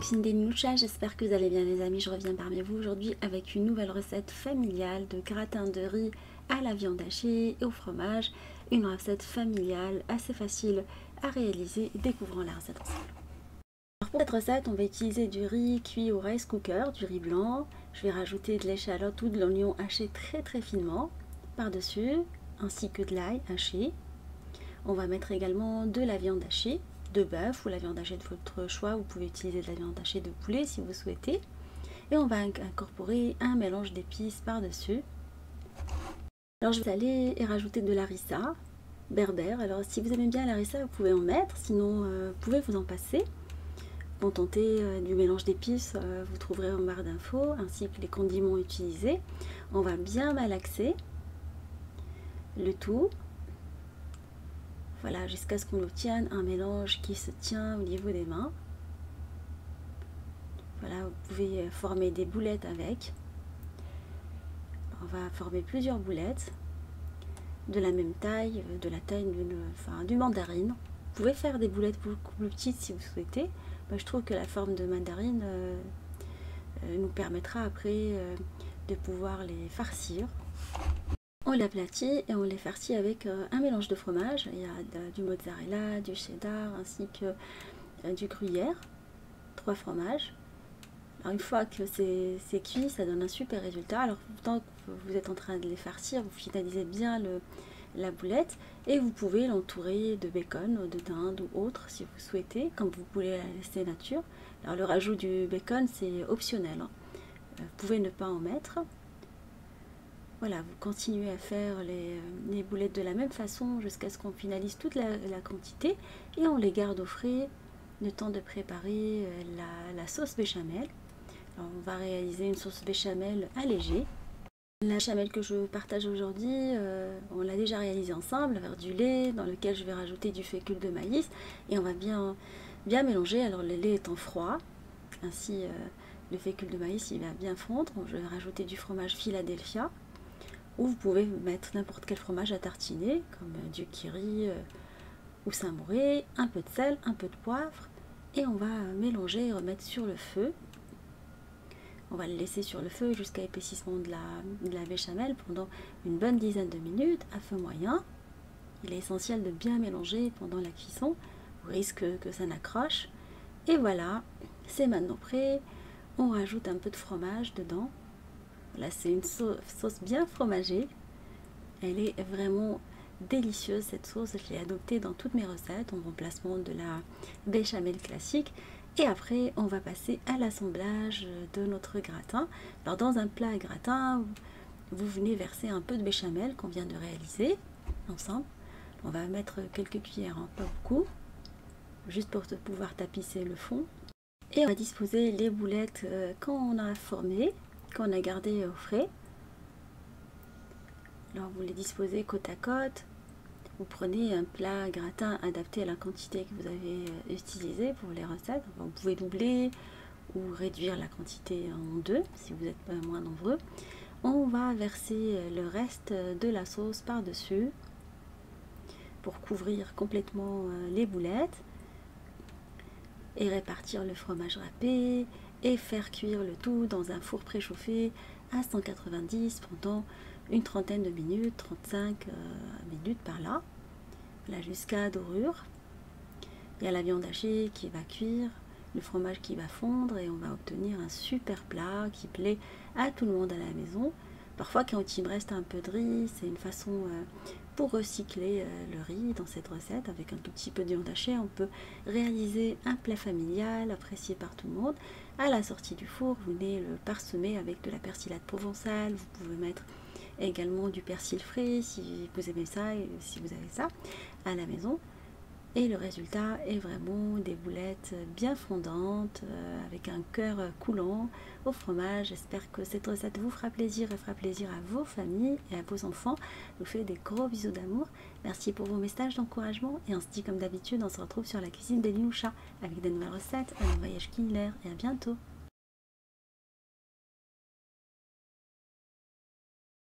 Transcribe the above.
cuisine des Niloucha, j'espère que vous allez bien les amis. Je reviens parmi vous aujourd'hui avec une nouvelle recette familiale de gratin de riz à la viande hachée et au fromage. Une recette familiale assez facile à réaliser, découvrons la recette ensemble. Alors pour cette recette, on va utiliser du riz cuit au rice cooker, du riz blanc. Je vais rajouter de l'échalote ou de l'oignon haché très finement par-dessus, ainsi que de l'ail haché. On va mettre également de la viande hachée, de bœuf ou la viande hachée de votre choix. Vous pouvez utiliser de la viande hachée de poulet si vous souhaitez. Et on va incorporer un mélange d'épices par-dessus. Alors je vais saler et rajouter de l'harissa berbère. Alors si vous aimez bien l'harissa, vous pouvez en mettre, sinon vous pouvez vous en passer. Contenter du mélange d'épices, vous trouverez en barre d'infos, ainsi que les condiments utilisés. On va bien malaxer le tout. Voilà, jusqu'à ce qu'on obtienne un mélange qui se tient au niveau des mains. Voilà, vous pouvez former des boulettes avec. On va former plusieurs boulettes de la même taille, de la taille d'une mandarine. Vous pouvez faire des boulettes beaucoup plus petites si vous souhaitez. Moi, je trouve que la forme de mandarine nous permettra après de pouvoir les farcir. On les aplatit et on les farcit avec un mélange de fromage. Il y a du mozzarella, du cheddar ainsi que du gruyère. 3 fromages. Alors une fois que c'est cuit, ça donne un super résultat. Alors tant que vous êtes en train de les farcir, vous finalisez bien la boulette et vous pouvez l'entourer de bacon, de dinde ou autre si vous souhaitez, comme vous pouvez la laisser nature. Alors le rajout du bacon c'est optionnel, hein. Vous pouvez ne pas en mettre. Voilà, vous continuez à faire les boulettes de la même façon jusqu'à ce qu'on finalise toute la quantité et on les garde au frais le temps de préparer la sauce béchamel. Alors, on va réaliser une sauce béchamel allégée. La béchamel que je partage aujourd'hui, on l'a déjà réalisée ensemble avec du lait dans lequel je vais rajouter du fécule de maïs et on va bien mélanger. Alors le lait étant froid, ainsi le fécule de maïs il va bien fondre. Je vais rajouter du fromage Philadelphia. Ou vous pouvez mettre n'importe quel fromage à tartiner, comme du Kiri ou Saint-Mauré, un peu de sel, un peu de poivre, et on va mélanger et remettre sur le feu. On va le laisser sur le feu jusqu'à épaississement de la béchamel pendant une bonne dizaine de minutes à feu moyen. Il est essentiel de bien mélanger pendant la cuisson, au risque que ça n'accroche. Et voilà, c'est maintenant prêt. On rajoute un peu de fromage dedans. Là, c'est une sauce bien fromagée. Elle est vraiment délicieuse cette sauce. Je l'ai adoptée dans toutes mes recettes en remplacement de la béchamel classique. Et après, on va passer à l'assemblage de notre gratin. Alors, dans un plat à gratin, vous venez verser un peu de béchamel qu'on vient de réaliser ensemble. On va mettre quelques cuillères, hein, pas beaucoup, juste pour pouvoir tapisser le fond. Et on va disposer les boulettes qu'on a formées, qu'on a gardé au frais. Alors vous les disposez côte à côte. Vous prenez un plat gratin adapté à la quantité que vous avez utilisée pour les recettes. Enfin, vous pouvez doubler ou réduire la quantité en 2 si vous êtes moins nombreux. On va verser le reste de la sauce par-dessus pour couvrir complètement les boulettes et répartir le fromage râpé et faire cuire le tout dans un four préchauffé à 190 pendant une trentaine de minutes, 35 minutes par là, jusqu'à dorure. Il y a la viande hachée qui va cuire, le fromage qui va fondre et on va obtenir un super plat qui plaît à tout le monde à la maison. Parfois quand il me reste un peu de riz, c'est une façon pour recycler le riz dans cette recette. Avec un tout petit peu de viande hachée, on peut réaliser un plat familial apprécié par tout le monde. À la sortie du four, vous venez le parsemer avec de la persillade provençale. Vous pouvez mettre également du persil frais si vous aimez ça et si vous avez ça à la maison. Et le résultat est vraiment des boulettes bien fondantes avec un cœur coulant au fromage. J'espère que cette recette vous fera plaisir et fera plaisir à vos familles et à vos enfants. Je vous fais des gros bisous d'amour. Merci pour vos messages d'encouragement et on se dit comme d'habitude, on se retrouve sur la cuisine des Niloucha avec des nouvelles recettes, un voyage culinaire et à bientôt.